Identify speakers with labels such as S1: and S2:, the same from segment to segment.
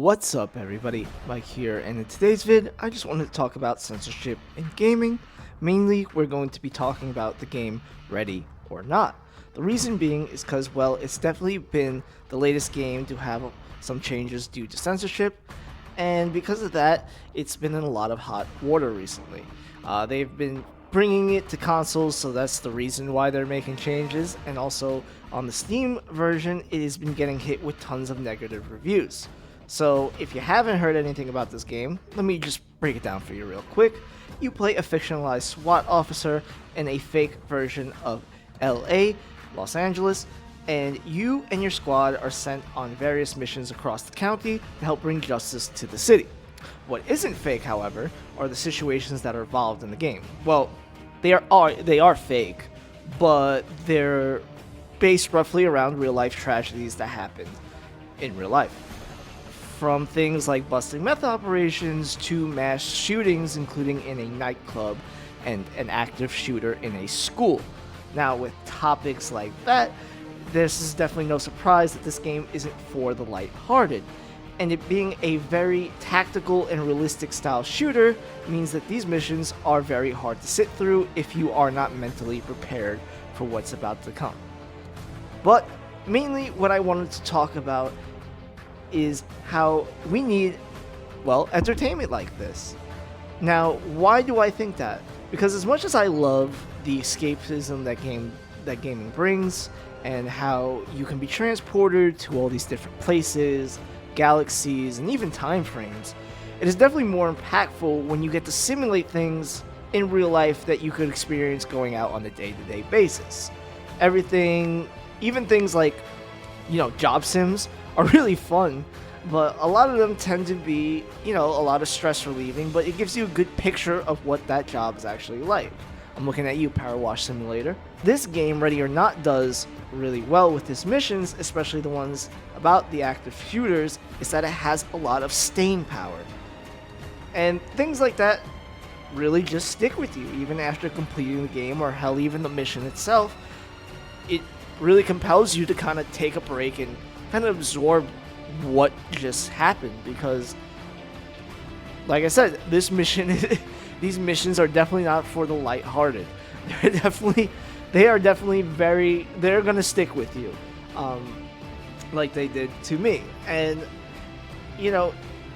S1: What's up everybody, Mike here, and in today's vid, I just wanted to talk about censorship in gaming. Mainly, we're going to be talking about the game Ready or Not. The reason being is because, well, it's definitely been the latest game to have some changes due to censorship, and because of that, it's been in a lot of hot water recently. They've been bringing it to consoles, so that's the reason why they're making changes, and also on the Steam version, it has been getting hit with tons of negative reviews. So if you haven't heard anything about this game, let me just break it down for you real quick. You play a fictionalized SWAT officer in a fake version of LA, Los Angeles, and you and your squad are sent on various missions across the county to help bring justice to the city. What isn't fake, however, are the situations that are involved in the game. Well, they are fake, but they're based roughly around real-life tragedies that happened in real life. From things like busting meth operations to mass shootings, including in a nightclub and an active shooter in a school. Now, with topics like that, this is definitely no surprise that this game isn't for the lighthearted. And it being a very tactical and realistic style shooter means that these missions are very hard to sit through if you are not mentally prepared for what's about to come. But mainly what I wanted to talk about is how we need, well, entertainment like this. Now, why do I think that? Because as much as I love the escapism that gaming brings, and how you can be transported to all these different places, galaxies, and even time frames, it is definitely more impactful when you get to simulate things in real life that you could experience going out on a day-to-day basis. Everything, even things like, job sims are really fun, but a lot of them tend to be, a lot of stress relieving, but it gives you a good picture of what that job is actually like. I'm looking at you, Power Wash Simulator. This game, Ready or Not, does really well with its missions, especially the ones about the active shooters, is that it has a lot of staying power. And things like that really just stick with you, even after completing the game, or hell, even the mission itself. It really compels you to kind of take a break and kind of absorb what just happened, because like I said, these missions are definitely not for the lighthearted. They're gonna stick with you, like they did to me. And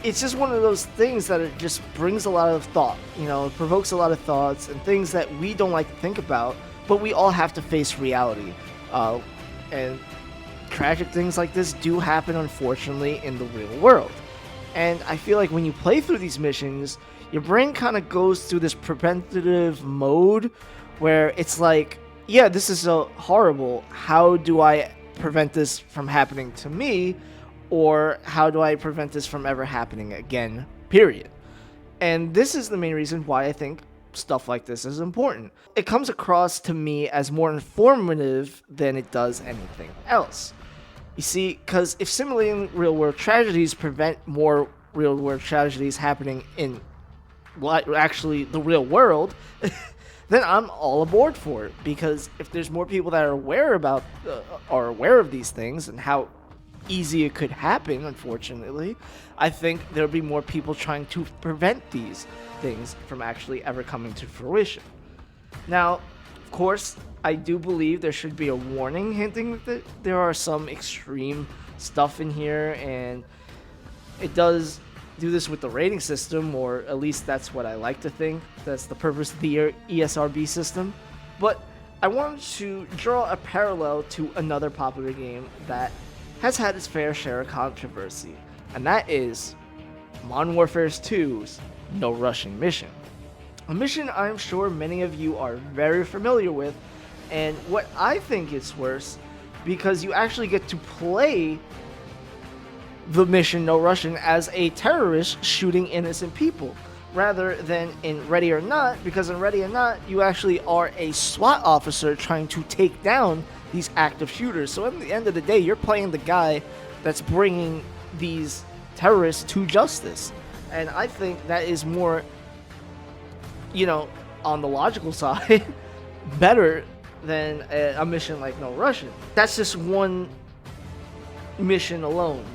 S1: it's just one of those things that it just brings a lot of thought. It provokes a lot of thoughts and things that we don't like to think about, but we all have to face reality. And tragic things like this do happen, unfortunately, in the real world. And I feel like when you play through these missions, your brain kind of goes through this preventative mode where it's like, yeah, this is so horrible. How do I prevent this from happening to me? Or how do I prevent this from ever happening again, period? And this is the main reason why I think stuff like this is important. It comes across to me as more informative than it does anything else. You see, because if simulating real-world tragedies prevent more real-world tragedies happening in, well, actually the real world, then I'm all aboard for it. Because if there's more people that are aware of these things and how easy it could happen, unfortunately, I think there'll be more people trying to prevent these things from actually ever coming to fruition. Now, of course, I do believe there should be a warning hinting that there are some extreme stuff in here, and it does do this with the rating system, or at least that's what I like to think. That's the purpose of the ESRB system. But I wanted to draw a parallel to another popular game that has had its fair share of controversy, and that is Modern Warfare 2's No Rushing mission. A mission I'm sure many of you are very familiar with, and what I think is worse, because you actually get to play the mission No Rushing as a terrorist shooting innocent people, rather than in Ready or Not, because in Ready or Not, you actually are a SWAT officer trying to take down these active shooters. So at the end of the day, you're playing the guy that's bringing these terrorists to justice. And I think that is more, on the logical side, better than a mission like No Rushing. That's just one mission alone,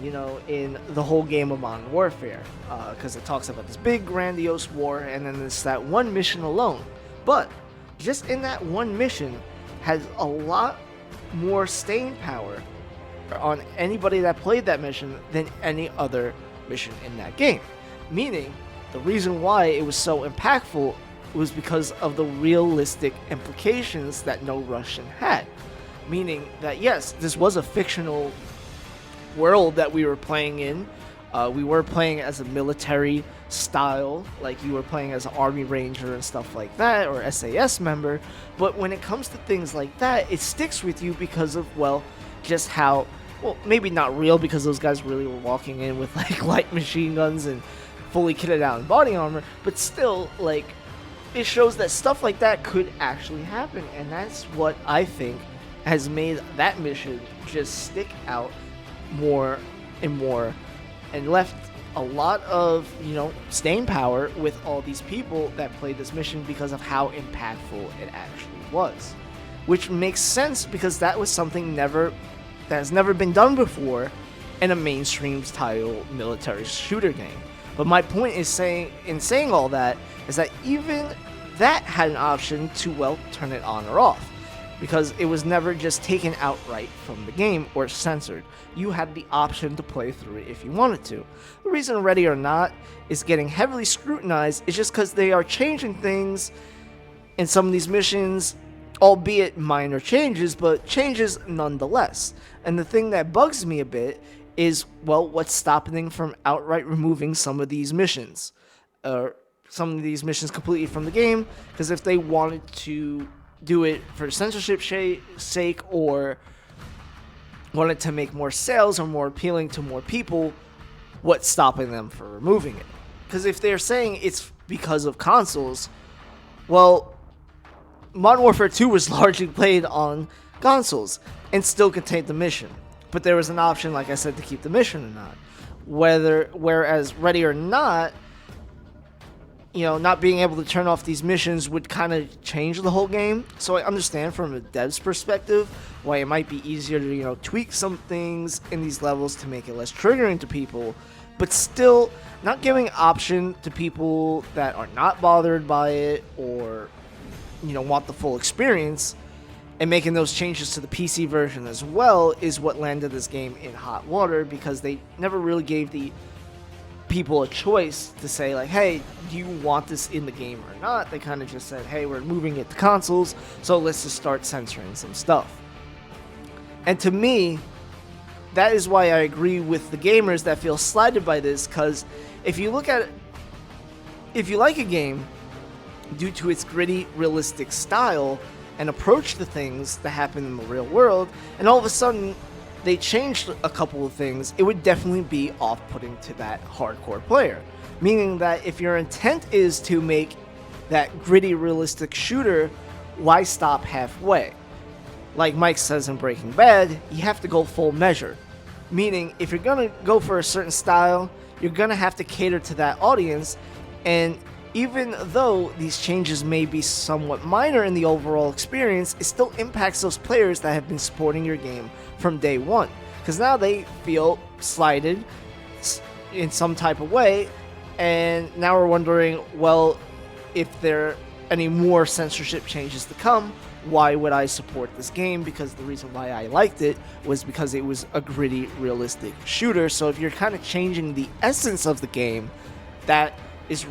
S1: in the whole game of Modern Warfare, because it talks about this big grandiose war, and then there's that one mission alone. But just in that one mission has a lot more staying power on anybody that played that mission than any other mission in that game. Meaning, the reason why it was so impactful was because of the realistic implications that No Russian had. Meaning that yes, this was a fictional world that we were playing in. We were playing as a military style, like you were playing as an army ranger and stuff like that, or SAS member. But when it comes to things like that, it sticks with you because of, well, just how, well, maybe not real, because those guys really were walking in with like light machine guns and fully kitted out in body armor, but still, like, it shows that stuff like that could actually happen, and that's what I think has made that mission just stick out more and more, and left a lot of, staying power with all these people that played this mission because of how impactful it actually was. Which makes sense, because that was something that has never been done before in a mainstream style military shooter game. But my point is saying all that is that even that had an option to, well, turn it on or off, because it was never just taken outright from the game or censored. You had the option to play through it if you wanted to. The reason Ready or Not is getting heavily scrutinized is just because they are changing things in some of these missions, albeit minor changes, but changes nonetheless. And the thing that bugs me a bit is, well, what's stopping them from outright removing some of these missions? Some of these missions completely from the game, because if they wanted to do it for censorship sake, or wanted to make more sales or more appealing to more people, what's stopping them from removing it? Because if they're saying it's because of consoles, well, Modern Warfare 2 was largely played on consoles and still contained the mission, but there was an option, like I said, to keep the mission or not. Whereas Ready or Not, not being able to turn off these missions would kind of change the whole game. So I understand from a dev's perspective why it might be easier to, tweak some things in these levels to make it less triggering to people, but still not giving option to people that are not bothered by it, or, want the full experience, and making those changes to the PC version as well is what landed this game in hot water, because they never really gave the people a choice to say, like, hey, do you want this in the game or not? They kind of just said, hey, we're moving it to consoles, so let's just start censoring some stuff. And to me, that is why I agree with the gamers that feel slighted by this, because if you like a game due to its gritty, realistic style and approach to things that happen in the real world, and all of a sudden they changed a couple of things, it would definitely be off-putting to that hardcore player. Meaning that if your intent is to make that gritty, realistic shooter, why stop halfway? Like Mike says in Breaking Bad, you have to go full measure. Meaning, if you're gonna go for a certain style, you're gonna have to cater to that audience, and even though these changes may be somewhat minor in the overall experience, it still impacts those players that have been supporting your game from day one. Because now they feel slighted in some type of way, and now we're wondering, well, if there are any more censorship changes to come, why would I support this game? Because the reason why I liked it was because it was a gritty, realistic shooter. So if you're kind of changing the essence of the game, that is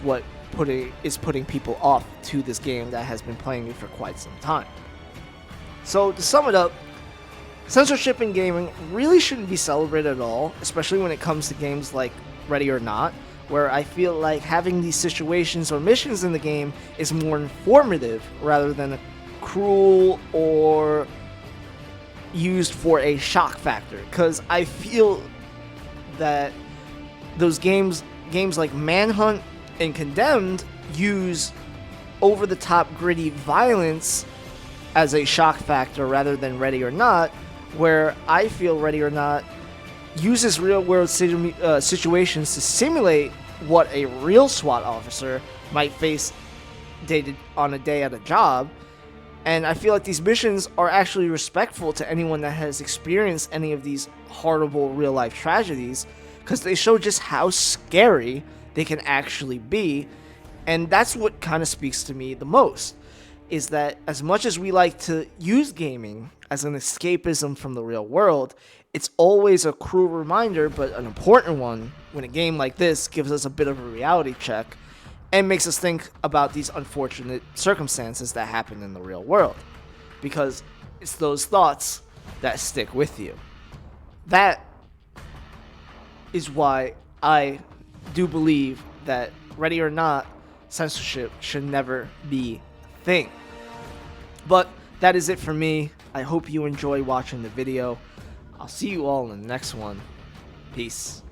S1: what putting people off to this game that has been playing it for quite some time. So to sum it up, censorship in gaming really shouldn't be celebrated at all, especially when it comes to games like Ready or Not, where I feel like having these situations or missions in the game is more informative rather than a cruel or used for a shock factor. Because I feel that those games like Manhunt and Condemned use over-the-top gritty violence as a shock factor rather than Ready or Not, where I feel Ready or Not uses real-world situations to simulate what a real SWAT officer might face on a day at a job, And I feel like these missions are actually respectful to anyone that has experienced any of these horrible real life tragedies, because they show just how scary they can actually be. And that's what kind of speaks to me the most, is that as much as we like to use gaming as an escapism from the real world, it's always a cruel reminder, but an important one, when a game like this gives us a bit of a reality check and makes us think about these unfortunate circumstances that happen in the real world. Because it's those thoughts that stick with you. That is why I do believe that, ready or not, censorship should never be a thing. But that is it for me. I hope you enjoy watching the video. I'll see you all in the next one. Peace.